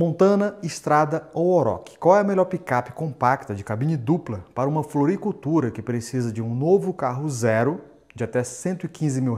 Montana, Strada ou Oroch? Qual é a melhor picape compacta de cabine dupla para uma floricultura que precisa de um novo carro zero de até R$115 mil?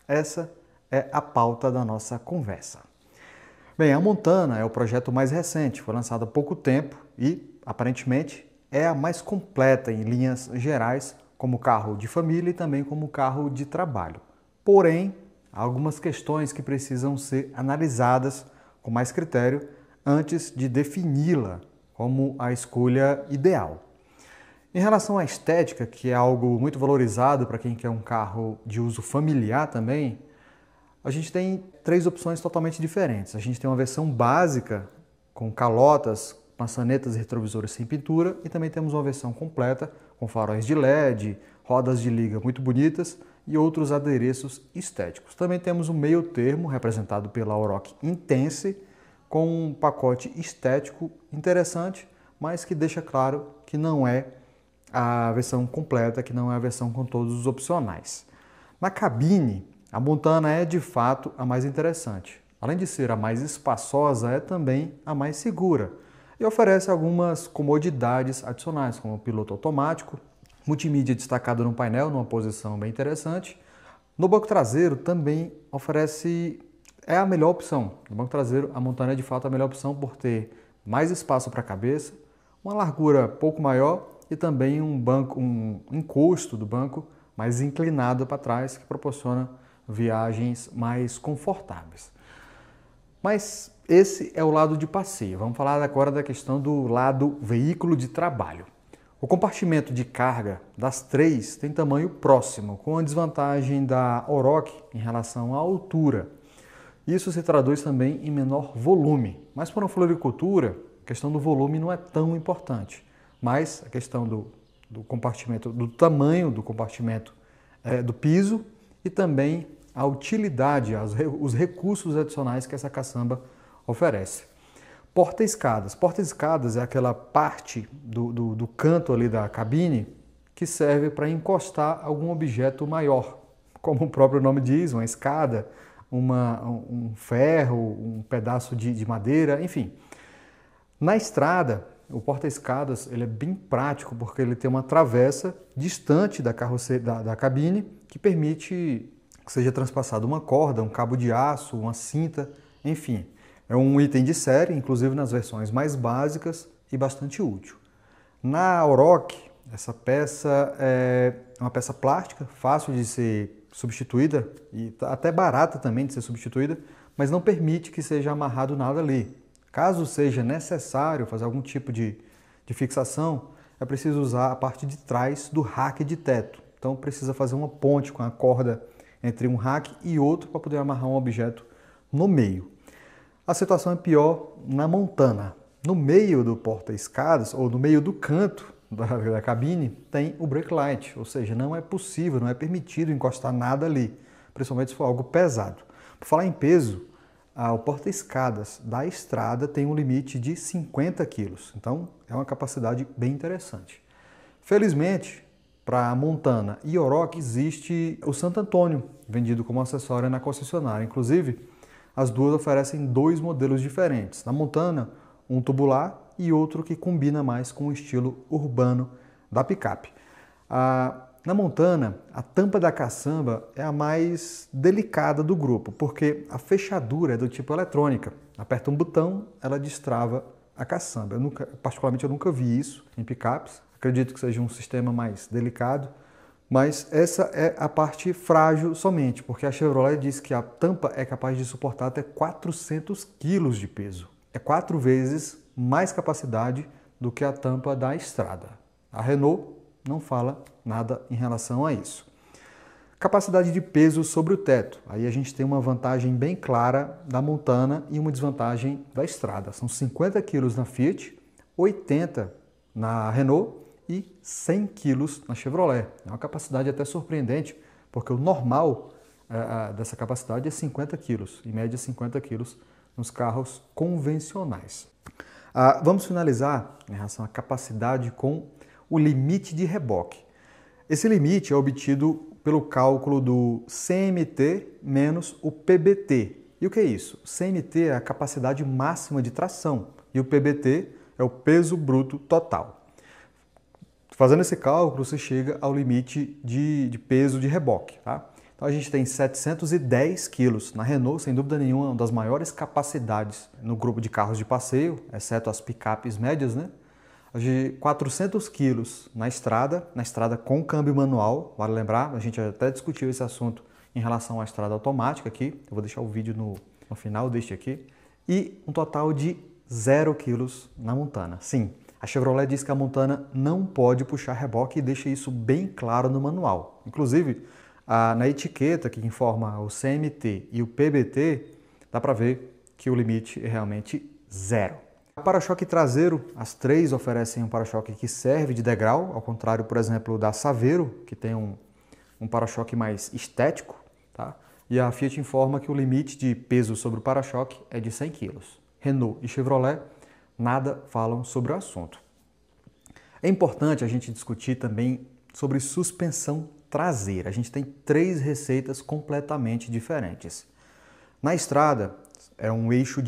Essa é a pauta da nossa conversa. Bem, a Montana é o projeto mais recente, foi lançado há pouco tempo e, aparentemente, é a mais completa em linhas gerais, como carro de família e também como carro de trabalho. Porém, há algumas questões que precisam ser analisadas com mais critério antes de defini-la como a escolha ideal. Em relação à estética, que é algo muito valorizado para quem quer um carro de uso familiar também, a gente tem três opções totalmente diferentes. A gente tem uma versão básica com calotas, maçanetas e retrovisores sem pintura e também temos uma versão completa com faróis de LED, rodas de liga muito bonitas e outros adereços estéticos. Também temos um meio termo representado pela Oroch Intense com um pacote estético interessante, mas que deixa claro que não é a versão completa, que não é a versão com todos os opcionais. Na cabine, a Montana é de fato a mais interessante. Além de ser a mais espaçosa, é também a mais segura e oferece algumas comodidades adicionais, como piloto automático, multimídia destacado no painel, numa posição bem interessante. No banco traseiro também é a melhor opção. No banco traseiro, a Montana é de fato a melhor opção por ter mais espaço para a cabeça, uma largura pouco maior e também um encosto do banco mais inclinado para trás, que proporciona viagens mais confortáveis. Mas esse é o lado de passeio. Vamos falar agora da questão do lado veículo de trabalho. O compartimento de carga das três tem tamanho próximo, com a desvantagem da Oroch em relação à altura. Isso se traduz também em menor volume, mas para uma floricultura, a questão do volume não é tão importante. Mas a questão do compartimento, do tamanho do compartimento do piso e também a utilidade, os recursos adicionais que essa caçamba oferece. Porta-escadas. Porta-escadas é aquela parte do canto ali da cabine que serve para encostar algum objeto maior, como o próprio nome diz, uma escada, um ferro, um pedaço de madeira, enfim. Na estrada, o porta-escadas ele é bem prático porque ele tem uma travessa distante da cabine que permite que seja transpassada uma corda, um cabo de aço, uma cinta, enfim. É um item de série, inclusive nas versões mais básicas e bastante útil. Na Oroch, essa peça é uma peça plástica, fácil de ser substituída e até barata também de ser substituída, mas não permite que seja amarrado nada ali. Caso seja necessário fazer algum tipo de fixação, é preciso usar a parte de trás do rack de teto. Então precisa fazer uma ponte com a corda entre um rack e outro para poder amarrar um objeto no meio. A situação é pior na Montana. No meio do porta-escadas, ou no meio do canto da cabine, tem o brake light, ou seja, não é possível, não é permitido encostar nada ali, principalmente se for algo pesado. Por falar em peso, o porta-escadas da estrada tem um limite de 50 kg, então é uma capacidade bem interessante. Felizmente, para a Montana e Oroch existe o Santo Antônio, vendido como acessório na concessionária. Inclusive, as duas oferecem dois modelos diferentes. Na Montana, um tubular e outro que combina mais com o estilo urbano da picape. Na Montana, a tampa da caçamba é a mais delicada do grupo, porque a fechadura é do tipo eletrônica. Aperta um botão, ela destrava a caçamba. Particularmente, eu nunca vi isso em picapes. Acredito que seja um sistema mais delicado, mas essa é a parte frágil somente, porque a Chevrolet diz que a tampa é capaz de suportar até 400 kg de peso. É 4 vezes mais capacidade do que a tampa da estrada. A Renault não fala nada em relação a isso. Capacidade de peso sobre o teto. Aí a gente tem uma vantagem bem clara da Montana e uma desvantagem da estrada. São 50 kg na Fiat, 80 na Renault e 100 kg na Chevrolet. É uma capacidade até surpreendente, porque o normal dessa capacidade é 50 kg, em média 50 kg nos carros convencionais. Vamos finalizar em relação à capacidade com o limite de reboque. Esse limite é obtido pelo cálculo do CMT menos o PBT, E o que é isso? O CMT é a capacidade máxima de tração e o PBT é o peso bruto total. Fazendo esse cálculo, você chega ao limite de peso de reboque. Tá? Então a gente tem 710 quilos na Renault, sem dúvida nenhuma, uma das maiores capacidades no grupo de carros de passeio, exceto as picapes médias, né? 400 quilos na estrada com câmbio manual, vale lembrar, a gente até discutiu esse assunto em relação à estrada automática aqui, eu vou deixar o vídeo no final deste aqui, e um total de 0 quilos na Montana. Sim, a Chevrolet diz que a Montana não pode puxar reboque e deixa isso bem claro no manual. Inclusive, na etiqueta que informa o CMT e o PBT, dá para ver que o limite é realmente 0. O para-choque traseiro, as três oferecem um para-choque que serve de degrau, ao contrário, por exemplo, da Saveiro, que tem um para-choque mais estético, tá? E a Fiat informa que o limite de peso sobre o para-choque é de 100 kg. Renault e Chevrolet nada falam sobre o assunto. É importante a gente discutir também sobre suspensão traseira. A gente tem 3 receitas completamente diferentes. Na estrada, é um eixo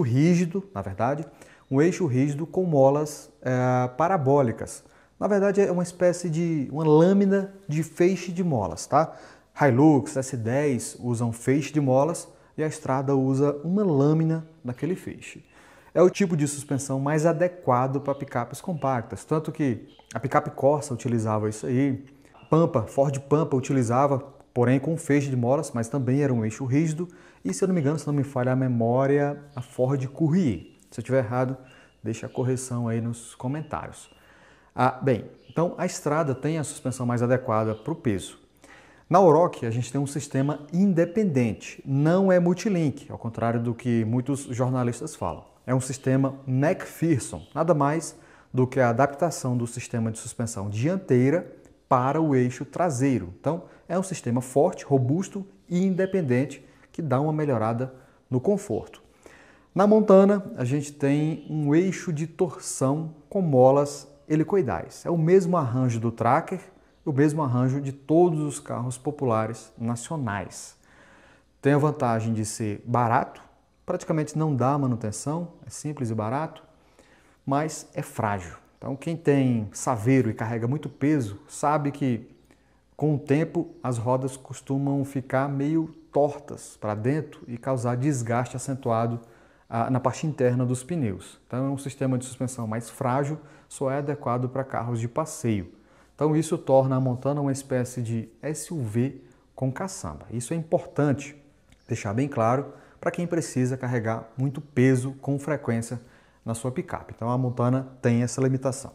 rígido, na verdade, um eixo rígido com molas parabólicas. Na verdade, é uma espécie de uma lâmina de feixe de molas, tá? Hilux, S10 usam feixe de molas e a estrada usa uma lâmina daquele feixe. É o tipo de suspensão mais adequado para picapes compactas, tanto que a picape Corsa utilizava isso aí, Ford Pampa utilizava, porém com feixe de molas, mas também era um eixo rígido, e se eu não me engano, se não me falha a memória, a Ford Courier. Se eu estiver errado, deixa a correção aí nos comentários. Bem, então a estrada tem a suspensão mais adequada para o peso. Na Oroch, a gente tem um sistema independente, não é multilink, ao contrário do que muitos jornalistas falam. É um sistema McPherson, nada mais do que a adaptação do sistema de suspensão dianteira para o eixo traseiro. Então, é um sistema forte, robusto e independente que dá uma melhorada no conforto. Na Montana, a gente tem um eixo de torção com molas helicoidais. É o mesmo arranjo do Tracker, o mesmo arranjo de todos os carros populares nacionais. Tem a vantagem de ser barato, praticamente não dá manutenção, é simples e barato, mas é frágil. Então, quem tem Saveiro e carrega muito peso, sabe que com o tempo as rodas costumam ficar meio tortas para dentro e causar desgaste acentuado na parte interna dos pneus. Então, é um sistema de suspensão mais frágil, só é adequado para carros de passeio. Então, isso torna a Montana uma espécie de SUV com caçamba. Isso é importante deixar bem claro para quem precisa carregar muito peso com frequência na sua picape. Então, a Montana tem essa limitação.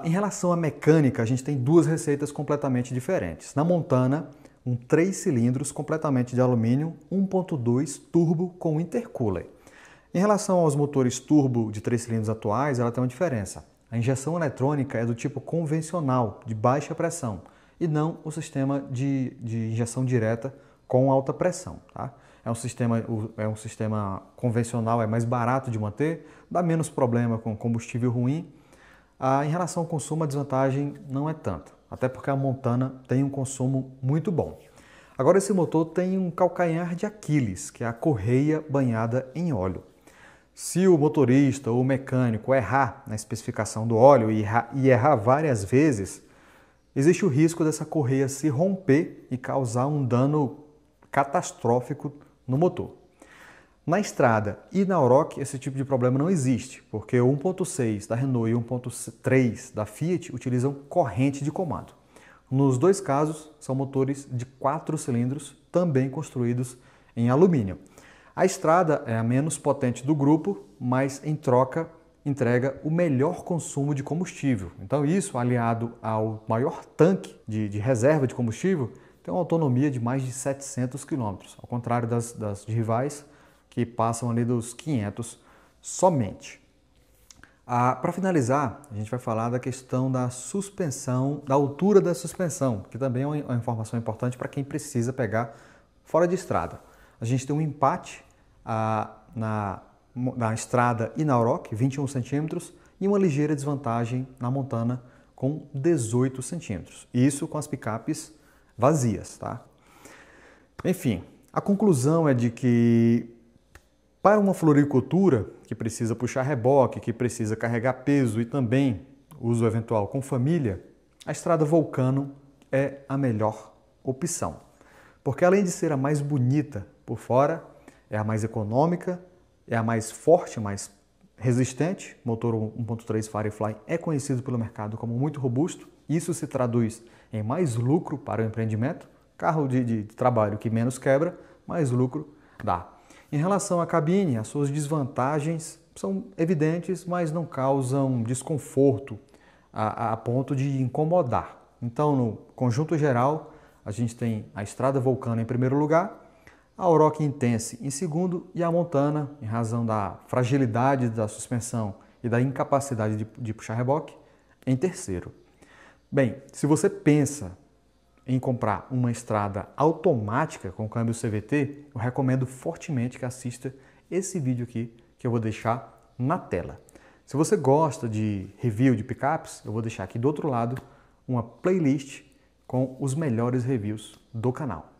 Em relação à mecânica, a gente tem 2 receitas completamente diferentes. Na Montana, um 3 cilindros completamente de alumínio, 1.2 turbo com intercooler. Em relação aos motores turbo de 3 cilindros atuais, ela tem uma diferença. A injeção eletrônica é do tipo convencional, de baixa pressão, e não o sistema de injeção direta com alta pressão. Tá? É um sistema convencional, é mais barato de manter, dá menos problema com combustível ruim. Em relação ao consumo, a desvantagem não é tanta, até porque a Montana tem um consumo muito bom. Agora, esse motor tem um calcanhar de Aquiles, que é a correia banhada em óleo. Se o motorista ou o mecânico errar na especificação do óleo e errar várias vezes, existe o risco dessa correia se romper e causar um dano catastrófico no motor. Na estrada e na Oroch, esse tipo de problema não existe, porque o 1.6 da Renault e o 1.3 da Fiat utilizam corrente de comando. Nos 2 casos, são motores de 4 cilindros, também construídos em alumínio. A estrada é a menos potente do grupo, mas em troca entrega o melhor consumo de combustível. Então isso, aliado ao maior tanque de reserva de combustível, tem uma autonomia de mais de 700 km, ao contrário das rivais, que passam ali dos 500 somente. Para finalizar, a gente vai falar da questão da suspensão, da altura da suspensão, que também é uma informação importante para quem precisa pegar fora de estrada. A gente tem um empate na estrada e na Oroch, 21 centímetros, e uma ligeira desvantagem na Montana, com 18 centímetros. Isso com as picapes vazias, tá? Enfim, A conclusão é de que para uma floricultura que precisa puxar reboque, que precisa carregar peso e também uso eventual com família, a estrada Vulcano é a melhor opção. Porque além de ser a mais bonita por fora, é a mais econômica, é a mais forte, mais resistente. O motor 1.3 Firefly é conhecido pelo mercado como muito robusto. Isso se traduz em mais lucro para o empreendimento. Carro de trabalho que menos quebra, mais lucro dá. Em relação à cabine, as suas desvantagens são evidentes, mas não causam desconforto a ponto de incomodar. Então, no conjunto geral, a gente tem a estrada Vulcano em primeiro lugar, a Oroch Intense em segundo e a Montana, em razão da fragilidade da suspensão e da incapacidade de puxar reboque, em terceiro. Bem, se você pensa em comprar uma estrada automática com câmbio CVT, eu recomendo fortemente que assista esse vídeo aqui que eu vou deixar na tela. Se você gosta de review de picapes, eu vou deixar aqui do outro lado uma playlist com os melhores reviews do canal.